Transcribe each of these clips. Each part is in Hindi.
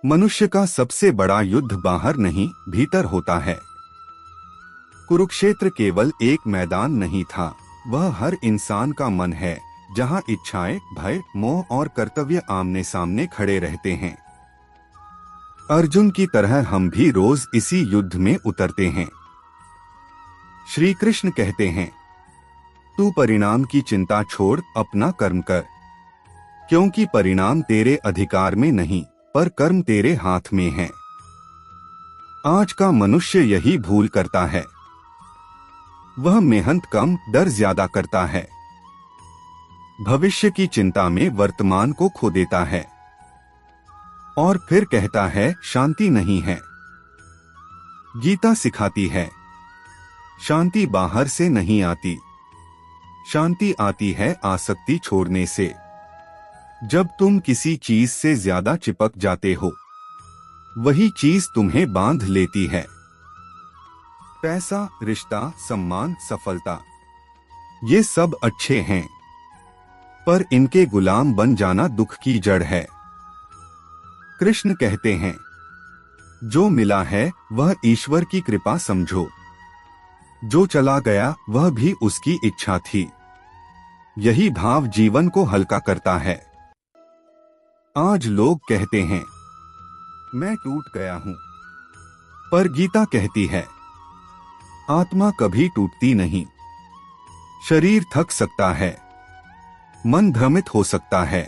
मनुष्य का सबसे बड़ा युद्ध बाहर नहीं, भीतर होता है। कुरुक्षेत्र केवल एक मैदान नहीं था, वह हर इंसान का मन है, जहां इच्छाएं, भय, मोह और कर्तव्य आमने सामने खड़े रहते हैं। अर्जुन की तरह हम भी रोज इसी युद्ध में उतरते हैं। श्री कृष्ण कहते हैं, तू परिणाम की चिंता छोड़ अपना कर्म कर, क्योंकि परिणाम तेरे अधिकार में नहीं, पर कर्म तेरे हाथ में है। आज का मनुष्य यही भूल करता है। वह मेहनत कम, डर ज्यादा करता है। भविष्य की चिंता में वर्तमान को खो देता है और फिर कहता है शांति नहीं है। गीता सिखाती है, शांति बाहर से नहीं आती, शांति आती है आसक्ति छोड़ने से। जब तुम किसी चीज से ज्यादा चिपक जाते हो, वही चीज तुम्हें बांध लेती है। पैसा, रिश्ता, सम्मान, सफलता, ये सब अच्छे हैं, पर इनके गुलाम बन जाना दुख की जड़ है। कृष्ण कहते हैं, जो मिला है वह ईश्वर की कृपा समझो, जो चला गया वह भी उसकी इच्छा थी। यही भाव जीवन को हल्का करता है। आज लोग कहते हैं, मैं टूट गया हूं, पर गीता कहती है, आत्मा कभी टूटती नहीं। शरीर थक सकता है, मन भ्रमित हो सकता है,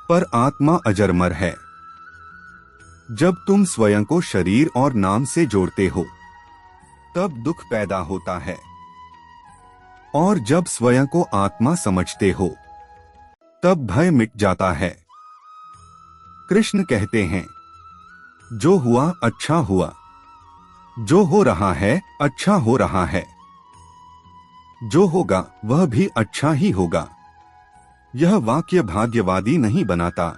पर आत्मा अजरमर है। जब तुम स्वयं को शरीर और नाम से जोड़ते हो, तब दुख पैदा होता है, और जब स्वयं को आत्मा समझते हो, तब भय मिट जाता है। कृष्ण कहते हैं, जो हुआ अच्छा हुआ, जो हो रहा है अच्छा हो रहा है, जो होगा वह भी अच्छा ही होगा। यह वाक्य भाग्यवादी नहीं बनाता,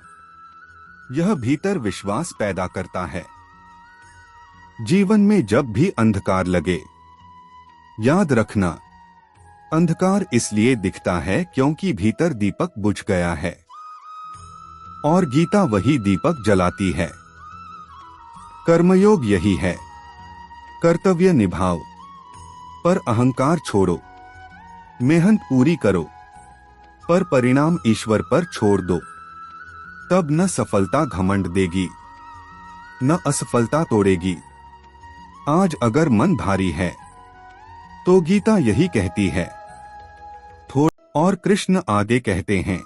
यह भीतर विश्वास पैदा करता है। जीवन में जब भी अंधकार लगे, याद रखना, अंधकार इसलिए दिखता है क्योंकि भीतर दीपक बुझ गया है, और गीता वही दीपक जलाती है। कर्मयोग यही है, कर्तव्य निभाओ, पर अहंकार छोड़ो, मेहनत पूरी करो, पर परिणाम ईश्वर पर छोड़ दो। तब न सफलता घमंड देगी, न असफलता तोड़ेगी। आज अगर मन भारी है, तो गीता यही कहती है, थोड़। और कृष्ण आगे कहते हैं,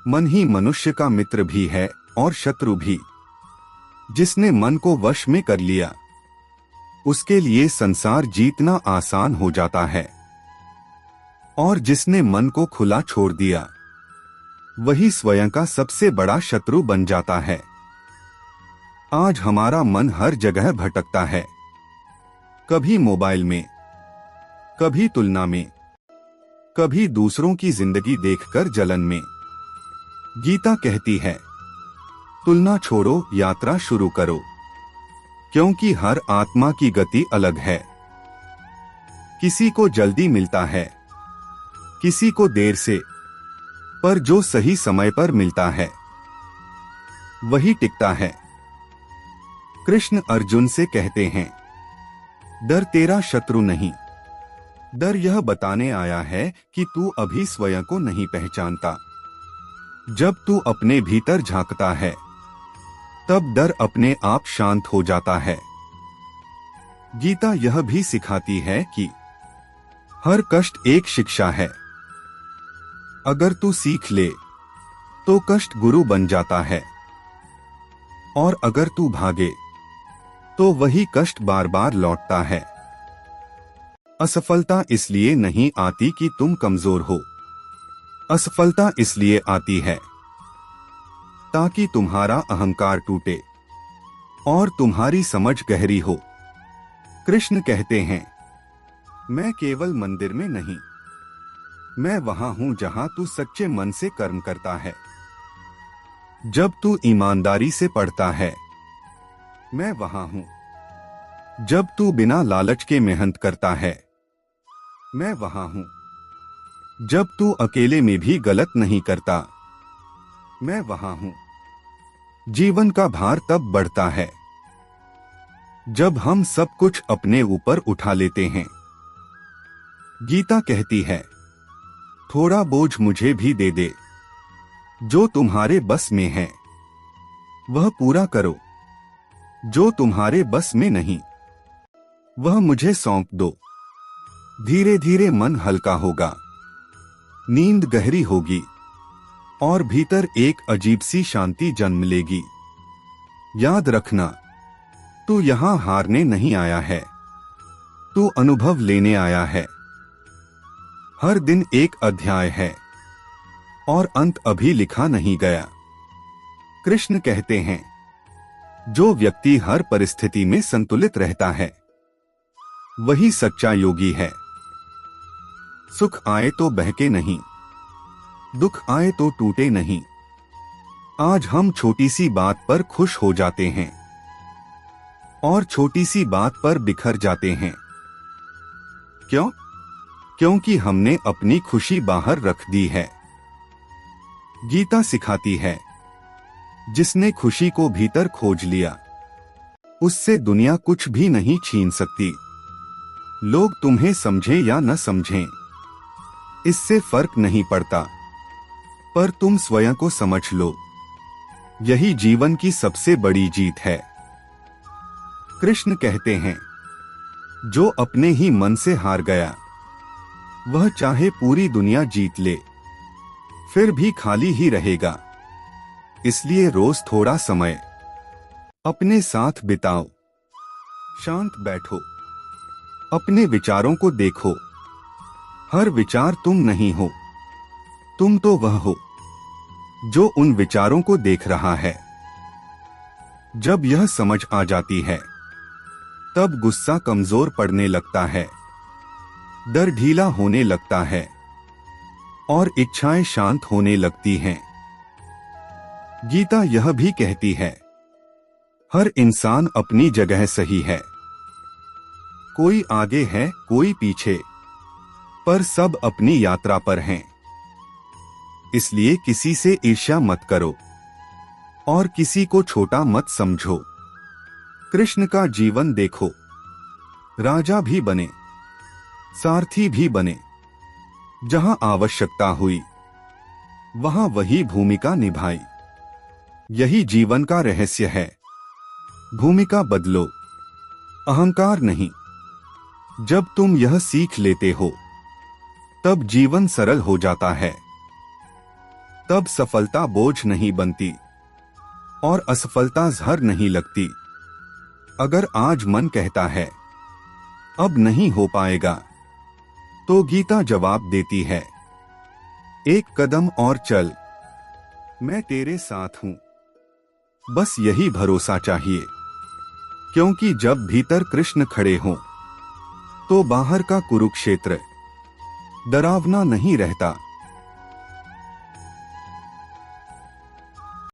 मन ही मनुष्य का मित्र भी है और शत्रु भी। जिसने मन को वश में कर लिया, उसके लिए संसार जीतना आसान हो जाता है, और जिसने मन को खुला छोड़ दिया, वही स्वयं का सबसे बड़ा शत्रु बन जाता है। आज हमारा मन हर जगह भटकता है, कभी मोबाइल में, कभी तुलना में, कभी दूसरों की जिंदगी देखकर जलन में। गीता कहती है, तुलना छोड़ो, यात्रा शुरू करो, क्योंकि हर आत्मा की गति अलग है। किसी को जल्दी मिलता है, किसी को देर से, पर जो सही समय पर मिलता है, वही टिकता है। कृष्ण अर्जुन से कहते हैं, डर तेरा शत्रु नहीं, डर यह बताने आया है कि तू अभी स्वयं को नहीं पहचानता। जब तू अपने भीतर झांकता है, तब डर अपने आप शांत हो जाता है। गीता यह भी सिखाती है कि हर कष्ट एक शिक्षा है। अगर तू सीख ले, तो कष्ट गुरु बन जाता है, और अगर तू भागे, तो वही कष्ट बार बार लौटता है। असफलता इसलिए नहीं आती कि तुम कमजोर हो, असफलता इसलिए आती है ताकि तुम्हारा अहंकार टूटे और तुम्हारी समझ गहरी हो। कृष्ण कहते हैं, मैं केवल मंदिर में नहीं, मैं वहां हूं जहां तू सच्चे मन से कर्म करता है। जब तू ईमानदारी से पढ़ता है, मैं वहां हूं। जब तू बिना लालच के मेहनत करता है, मैं वहां हूं। जब तू अकेले में भी गलत नहीं करता, मैं वहां हूं। जीवन का भार तब बढ़ता है जब हम सब कुछ अपने ऊपर उठा लेते हैं। गीता कहती है, थोड़ा बोझ मुझे भी दे दे, जो तुम्हारे बस में है वह पूरा करो, जो तुम्हारे बस में नहीं वह मुझे सौंप दो। धीरे धीरे मन हल्का होगा, नींद गहरी होगी और भीतर एक अजीब सी शांति जन्म लेगी। याद रखना, तू यहां हारने नहीं आया है, तू अनुभव लेने आया है। हर दिन एक अध्याय है और अंत अभी लिखा नहीं गया। कृष्ण कहते हैं, जो व्यक्ति हर परिस्थिति में संतुलित रहता है वही सच्चा योगी है। सुख आए तो बहके नहीं, दुख आए तो टूटे नहीं। आज हम छोटी सी बात पर खुश हो जाते हैं और छोटी सी बात पर बिखर जाते हैं। क्यों? क्योंकि हमने अपनी खुशी बाहर रख दी है। गीता सिखाती है, जिसने खुशी को भीतर खोज लिया उससे दुनिया कुछ भी नहीं छीन सकती। लोग तुम्हें समझें या न समझें, इससे फर्क नहीं पड़ता, पर तुम स्वयं को समझ लो, यही जीवन की सबसे बड़ी जीत है। कृष्ण कहते हैं, जो अपने ही मन से हार गया वह चाहे पूरी दुनिया जीत ले फिर भी खाली ही रहेगा। इसलिए रोज थोड़ा समय अपने साथ बिताओ, शांत बैठो, अपने विचारों को देखो। हर विचार तुम नहीं हो, तुम तो वह हो जो उन विचारों को देख रहा है। जब यह समझ आ जाती है तब गुस्सा कमजोर पड़ने लगता है, डर ढीला होने लगता है और इच्छाएं शांत होने लगती हैं। गीता यह भी कहती है, हर इंसान अपनी जगह सही है, कोई आगे है कोई पीछे, पर सब अपनी यात्रा पर हैं। इसलिए किसी से ईर्ष्या मत करो और किसी को छोटा मत समझो। कृष्ण का जीवन देखो, राजा भी बने, सारथी भी बने, जहां आवश्यकता हुई वहां वही भूमिका निभाई। यही जीवन का रहस्य है। भूमिका बदलो, अहंकार नहीं। जब तुम यह सीख लेते हो तब जीवन सरल हो जाता है। तब सफलता बोझ नहीं बनती और असफलता जहर नहीं लगती। अगर आज मन कहता है अब नहीं हो पाएगा, तो गीता जवाब देती है, एक कदम और चल, मैं तेरे साथ हूं। बस यही भरोसा चाहिए, क्योंकि जब भीतर कृष्ण खड़े हों तो बाहर का कुरुक्षेत्र डरावना नहीं रहता।